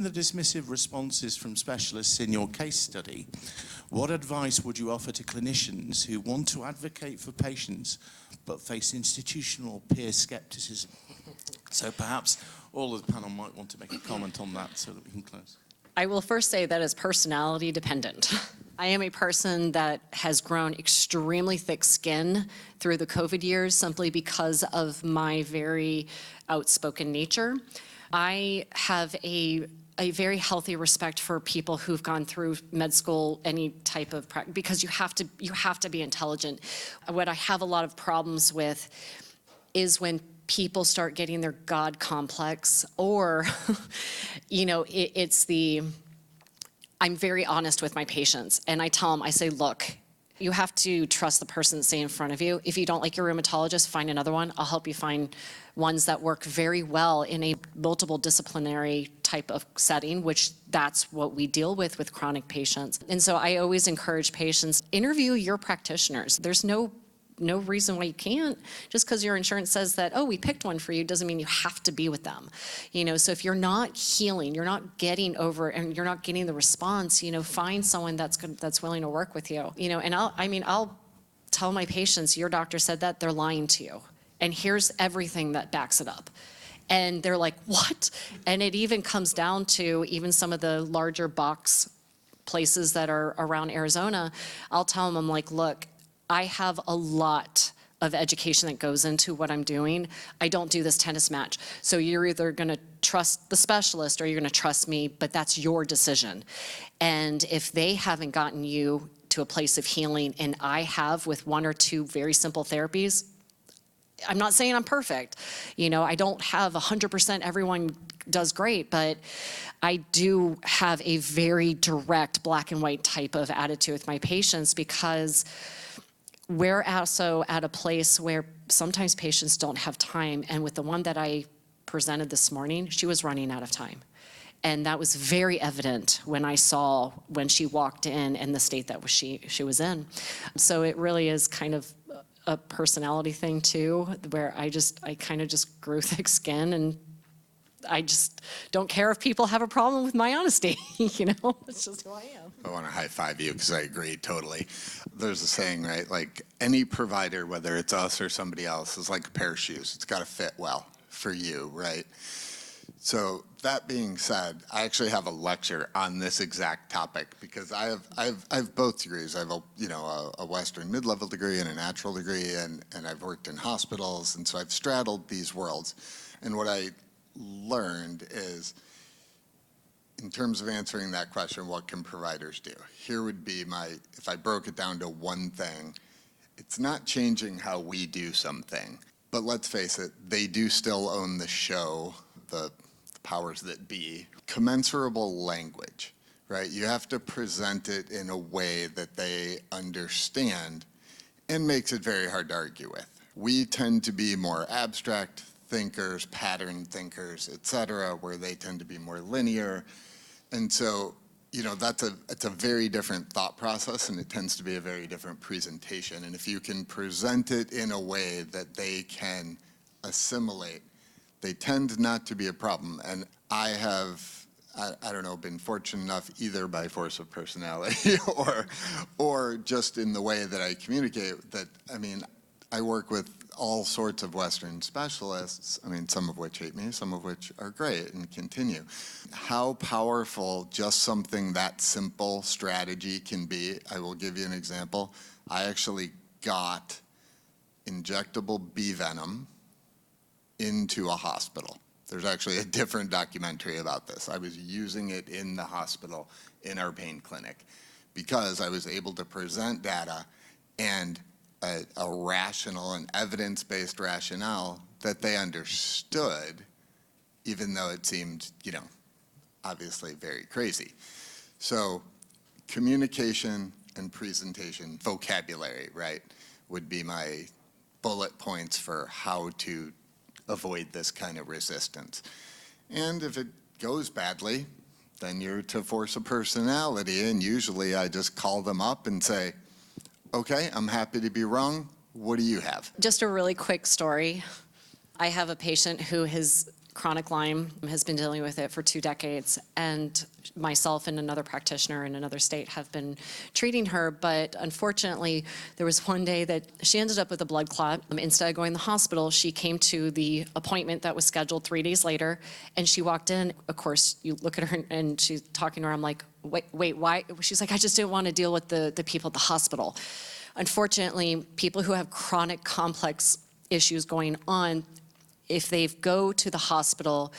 The dismissive responses from specialists in your case study, what advice would you offer to clinicians who want to advocate for patients but face institutional peer skepticism? So perhaps all of the panel might want to make a comment on that so that we can close. I will first say that is personality dependent. I am a person that has grown extremely thick skin through the COVID years simply because of my very outspoken nature. I have a very healthy respect for people who've gone through med school, any type of practice, because you have to be intelligent. What I have a lot of problems with is when people start getting their God complex, or, you know, I'm very honest with my patients, and I tell them, I say, look, you have to trust the person that's sitting in front of you. If you don't like your rheumatologist, find another one. I'll help you find ones that work very well in a multiple disciplinary type of setting, which that's what we deal with chronic patients. And so I always encourage patients, interview your practitioners. There's no reason why you can't. Just because your insurance says that, oh, we picked one for you, doesn't mean you have to be with them. You know, so if you're not healing, you're not getting over, and you're not getting the response, you know, find someone that's willing to work with you. You know, and I'll tell my patients, your doctor said that, they're lying to you. And here's everything that backs it up. And they're like, what? And it even comes down to even some of the larger box places that are around Arizona. I'll tell them, I'm like, look, I have a lot of education that goes into what I'm doing. I don't do this tennis match. So you're either gonna trust the specialist or you're gonna trust me, but that's your decision. And if they haven't gotten you to a place of healing, and I have with one or two very simple therapies, I'm not saying I'm perfect. You know, I don't have 100% everyone does great, but I do have a very direct black and white type of attitude with my patients, because we're also at a place where sometimes patients don't have time. And with the one that I presented this morning, she was running out of time. And that was very evident when I saw when she walked in and the state that she was in. So it really is kind of a personality thing too, where I kind of just grew thick skin, and I just don't care if people have a problem with my honesty. You know, it's just who I am. I want to high five you because I agree totally. There's a saying, right? Like any provider, whether it's us or somebody else, is like a pair of shoes. It's got to fit well for you, right? So that being said, I actually have a lecture on this exact topic because I have both degrees. I have a Western mid-level degree and a natural degree, and I've worked in hospitals, and so I've straddled these worlds. And what I learned is, in terms of answering that question, what can providers do? Here would be if I broke it down to one thing, it's not changing how we do something, but let's face it, they do still own the show, the powers that be. Commensurable language, right? You have to present it in a way that they understand and makes it very hard to argue with. We tend to be more abstract thinkers, pattern thinkers, et cetera, where they tend to be more linear. And so, you know, it's a very different thought process, and it tends to be a very different presentation. And if you can present it in a way that they can assimilate, they tend not to be a problem. And I have, I don't know, been fortunate enough either by force of personality or just in the way that I communicate that, I mean, I work with all sorts of Western specialists, I mean, some of which hate me, some of which are great and continue. How powerful just something that simple strategy can be, I will give you an example. I actually got injectable bee venom into a hospital. There's actually a different documentary about this. I was using it in the hospital in our pain clinic because I was able to present data and a rational and evidence-based rationale that they understood, even though it seemed, you know, obviously very crazy. So communication and presentation, vocabulary, right, would be my bullet points for how to avoid this kind of resistance. And if it goes badly, then you're to force a personality, and usually I just call them up and say, okay, I'm happy to be wrong. What do you have? Just a really quick story. I have a patient who has chronic Lyme, has been dealing with it for 2 decades, and myself and another practitioner in another state have been treating her, but unfortunately, there was one day that she ended up with a blood clot. Instead of going to the hospital, she came to the appointment that was scheduled 3 days later, and she walked in. Of course, you look at her and she's talking to her, I'm like, wait, why? She's like, I just didn't want to deal with the people at the hospital. Unfortunately, people who have chronic complex issues going on, if they go to the hospital,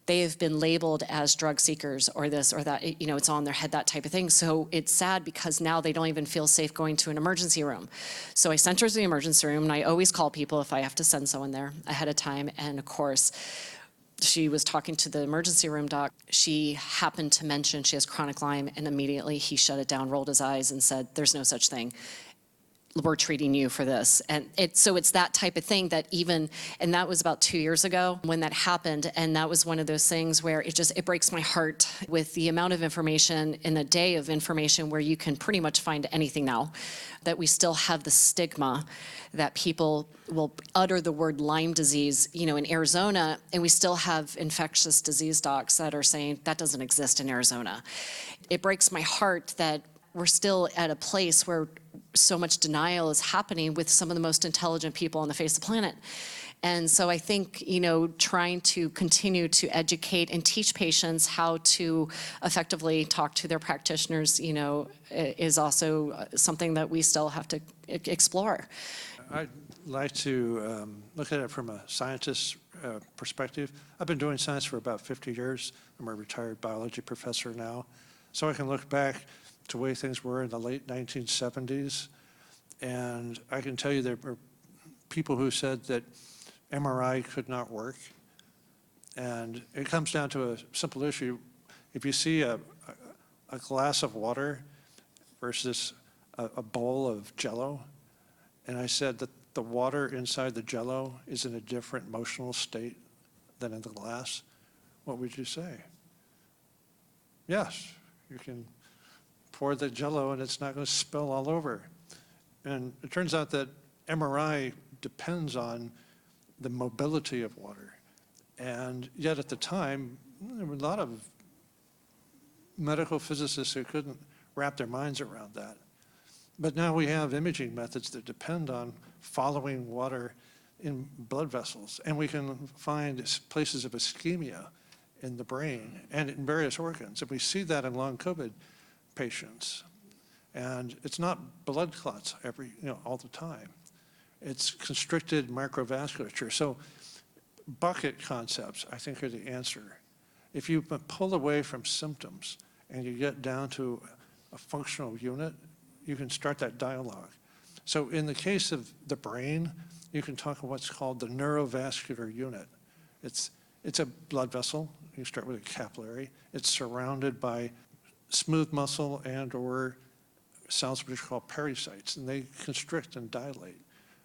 they have been labeled as drug seekers or this or that, it's on their head, that type of thing. So it's sad because now they don't even feel safe going to an emergency room. So I sent her to the emergency room, and I always call people if I have to send someone there ahead of time. And of course, she was talking to the emergency room doc. She happened to mention she has chronic Lyme, and immediately he shut it down, rolled his eyes, and said, there's no such thing. We're treating you for this. And so it's that type of thing that and that was about 2 years ago when that happened. And that was one of those things where it breaks my heart with the amount of information in a day of information where you can pretty much find anything now, that we still have the stigma that people will utter the word Lyme disease, in Arizona, and we still have infectious disease docs that are saying that doesn't exist in Arizona. It breaks my heart that we're still at a place where so much denial is happening with some of the most intelligent people on the face of the planet. And so I think, trying to continue to educate and teach patients how to effectively talk to their practitioners, is also something that we still have to explore. I'd like to look at it from a scientist's perspective. I've been doing science for about 50 years. I'm a retired biology professor now. So I can look back to the way things were in the late 1970s. And I can tell you there were people who said that MRI could not work. And it comes down to a simple issue. If you see a glass of water versus a bowl of Jell-O, and I said that the water inside the Jell-O is in a different emotional state than in the glass, what would you say? Yes, you can pour the Jell-O and it's not going to spill all over. And it turns out that MRI depends on the mobility of water. And yet at the time, there were a lot of medical physicists who couldn't wrap their minds around that. But now we have imaging methods that depend on following water in blood vessels. And we can find places of ischemia in the brain and in various organs. And we see that in long COVID patients. And it's not blood clots all the time. It's constricted microvasculature. So bucket concepts, I think, are the answer. If you pull away from symptoms and you get down to a functional unit, you can start that dialogue. So in the case of the brain, you can talk about what's called the neurovascular unit. It's a blood vessel. You start with a capillary. It's surrounded by smooth muscle and or cells which are called pericytes, and they constrict and dilate.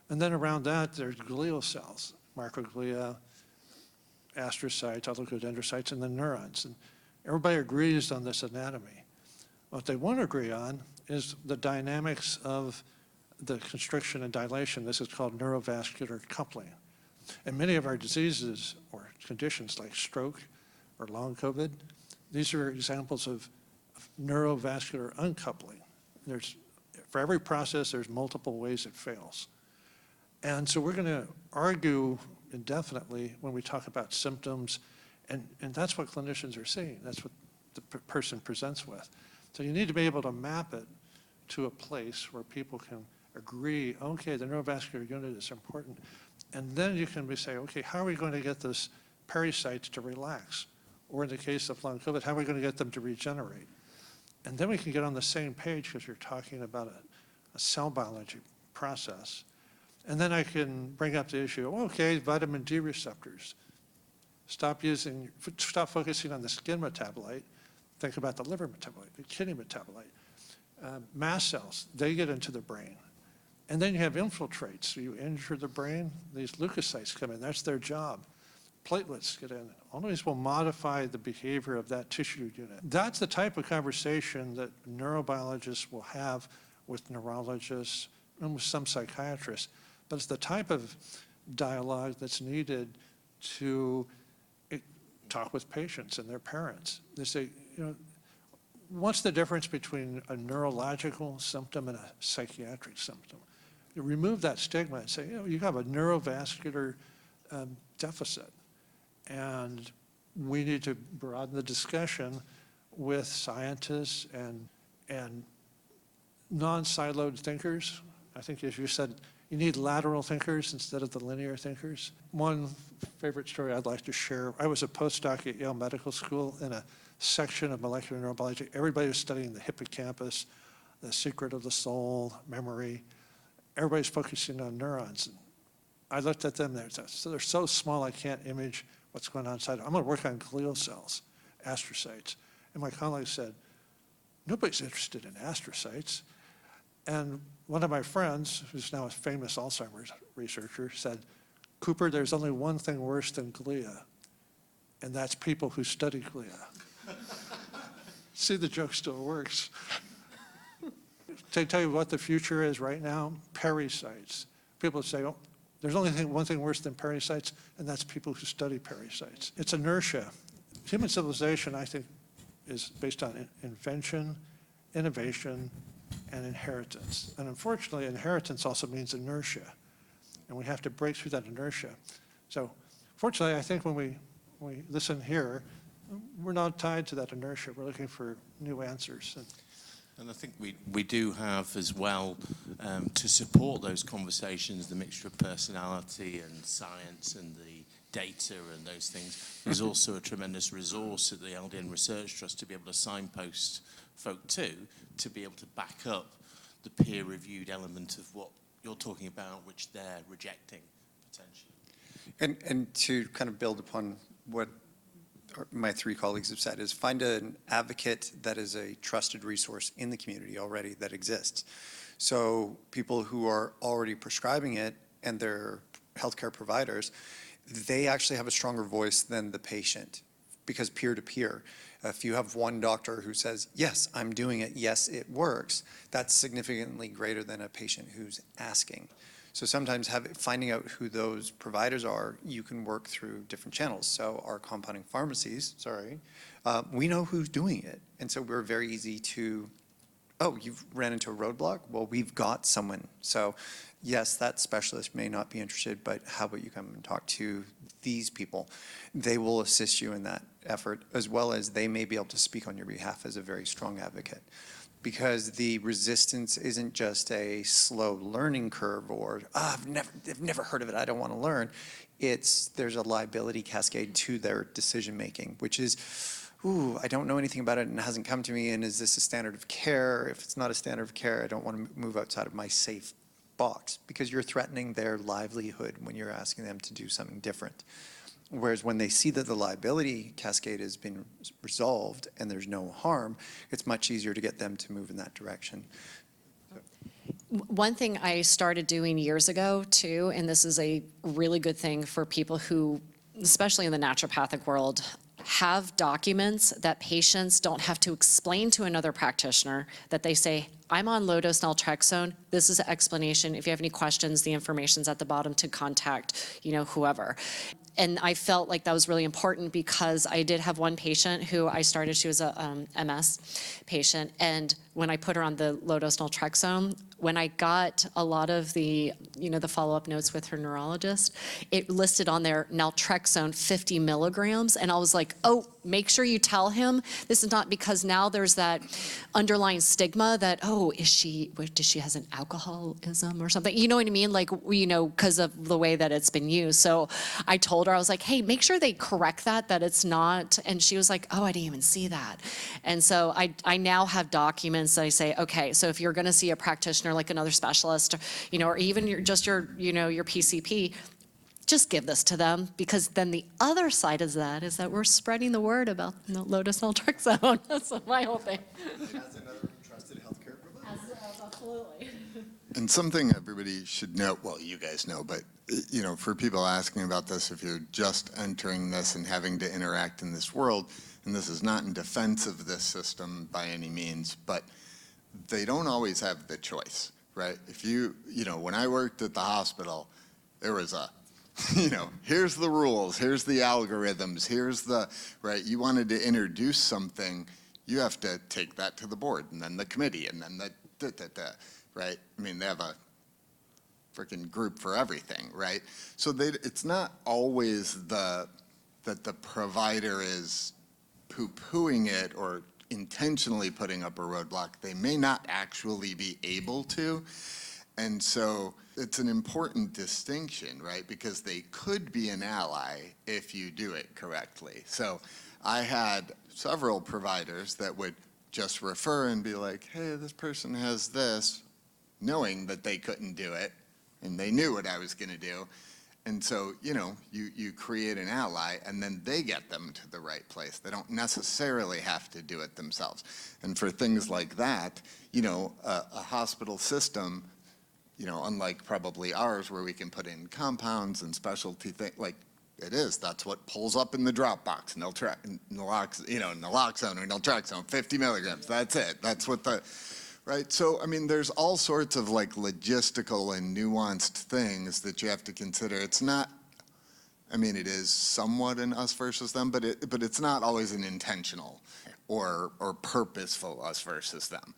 And then around that, there's glial cells, microglia, astrocytes, oligodendrocytes, and then neurons. And everybody agrees on this anatomy. What they won't agree on is the dynamics of the constriction and dilation. This is called neurovascular coupling. And many of our diseases or conditions like stroke or long COVID, these are examples of neurovascular uncoupling. For every process, there's multiple ways it fails. And so we're going to argue indefinitely when we talk about symptoms, and that's what clinicians are seeing. That's what the person presents with. So you need to be able to map it to a place where people can agree, okay, the neurovascular unit is important. And then you can say, okay, how are we going to get those pericytes to relax? Or in the case of long COVID, how are we going to get them to regenerate? And then we can get on the same page because you're talking about a cell biology process. And then I can bring up the issue, okay, vitamin D receptors. Stop focusing on the skin metabolite. Think about the liver metabolite, the kidney metabolite. Mast cells, they get into the brain. And then you have infiltrates. So you injure the brain, these leukocytes come in, that's their job. Platelets get in. All these will modify the behavior of that tissue unit. That's the type of conversation that neurobiologists will have with neurologists and with some psychiatrists. But it's the type of dialogue that's needed to talk with patients and their parents. They say, what's the difference between a neurological symptom and a psychiatric symptom? You remove that stigma and say, you have a neurovascular deficit. And we need to broaden the discussion with scientists and non-siloed thinkers. I think, as you said, you need lateral thinkers instead of the linear thinkers. One favorite story I'd like to share, I was a postdoc at Yale Medical School in a section of molecular neurobiology. Everybody was studying the hippocampus, the secret of the soul, memory. Everybody's focusing on neurons. And I looked at them, so they're so small I can't image what's going on inside. I'm going to work on glial cells, astrocytes. And my colleague said, nobody's interested in astrocytes. And one of my friends, who's now a famous Alzheimer's researcher, said, Cooper, there's only one thing worse than glia, and that's people who study glia. See, the joke still works. To tell you what the future is right now, pericytes. People say, oh, there's only one thing worse than pericytes, and that's people who study pericytes. It's inertia. Human civilization, I think, is based on invention, innovation, and inheritance. And unfortunately, inheritance also means inertia. And we have to break through that inertia. So fortunately, I think when we listen here, we're not tied to that inertia. We're looking for new answers. And I think we do have as well, to support those conversations, the mixture of personality and science and the data and those things. There's also a tremendous resource at the LDN Research Trust to be able to signpost folk to be able to back up the peer-reviewed element of what you're talking about, which they're rejecting potentially. And to kind of build upon what my three colleagues have said, is find an advocate that is a trusted resource in the community already that exists. So people who are already prescribing it and they're healthcare providers, they actually have a stronger voice than the patient, because peer-to-peer. If you have one doctor who says, yes, I'm doing it, yes, it works, that's significantly greater than a patient who's asking. So sometimes finding out who those providers are, you can work through different channels. So our compounding pharmacies, we know who's doing it. And so we're very easy to, oh, you've ran into a roadblock? Well, we've got someone. So yes, that specialist may not be interested, but how about you come and talk to these people? They will assist you in that effort, as well as they may be able to speak on your behalf as a very strong advocate. Because the resistance isn't just a slow learning curve or, I've never heard of it, I don't want to learn. There's a liability cascade to their decision making, which is, ooh, I don't know anything about it and it hasn't come to me, and is this a standard of care? If it's not a standard of care, I don't want to move outside of my safe box, because you're threatening their livelihood when you're asking them to do something different. Whereas when they see that the liability cascade has been resolved and there's no harm, it's much easier to get them to move in that direction. One thing I started doing years ago too, and this is a really good thing for people who, especially in the naturopathic world, have documents that patients don't have to explain to another practitioner, that they say, I'm on low-dose naltrexone, this is an explanation. If you have any questions, the information's at the bottom to contact, whoever. And I felt like that was really important, because I did have one patient who I started, she was a MS patient, and when I put her on the low-dose naltrexone, when I got a lot of the, the follow-up notes with her neurologist, it listed on there naltrexone 50 milligrams, and I was like, oh, make sure you tell him this is not, because now there's that underlying stigma that, oh, does she has an alcoholism or something? You know what I mean? Like, because of the way that it's been used. So I told her, I was like, hey, make sure they correct that it's not. And she was like, oh, I didn't even see that. And so I now have documents that I say, okay, so if you're going to see a practitioner like another specialist, or even your PCP, just give this to them, because then the other side is that we're spreading the word about low-dose naltrexone. That's my whole thing. As another trusted healthcare provider. Absolutely. And something everybody should know, well, you guys know, but for people asking about this, if you're just entering this and having to interact in this world, and this is not in defense of this system by any means, but they don't always have the choice, right? If when I worked at the hospital, there was a you know, here's the rules, here's the algorithms, here's the, right, you wanted to introduce something, you have to take that to the board, and then the committee, and then right? I mean, they have a freaking group for everything, right? So it's not always that the provider is poo-pooing it or intentionally putting up a roadblock. They may not actually be able to. And so it's an important distinction, right? Because they could be an ally if you do it correctly. So I had several providers that would just refer and be like, hey, this person has this, knowing that they couldn't do it, and they knew what I was going to do. And so, you know, you create an ally, and then they get them to the right place. They don't necessarily have to do it themselves. And for things like that, you know, a hospital system, you know, unlike probably ours where we can put in compounds and specialty things, like that's what pulls up in the Dropbox, naloxone or naltrexone, 50 milligrams, that's it. That's what right? So, I mean, there's all sorts of like logistical and nuanced things that you have to consider. It's not, I mean, it is somewhat an us versus them, but it's not always an intentional or purposeful us versus them.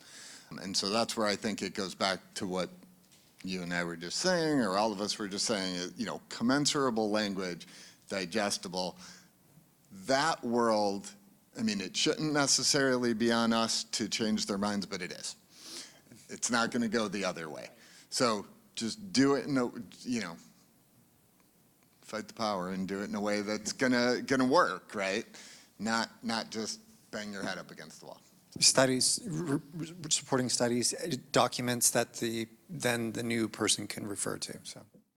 And so that's where I think it goes back to what you and I were just saying, or all of us were just saying, you know, commensurable language, digestible. That world, I mean, it shouldn't necessarily be on us to change their minds, but it is. It's not going to go the other way. So just do it you know, fight the power and do it in a way that's gonna work, right? Not just bang your head up against the wall. Studies, supporting studies, documents that then the new person can refer to, so.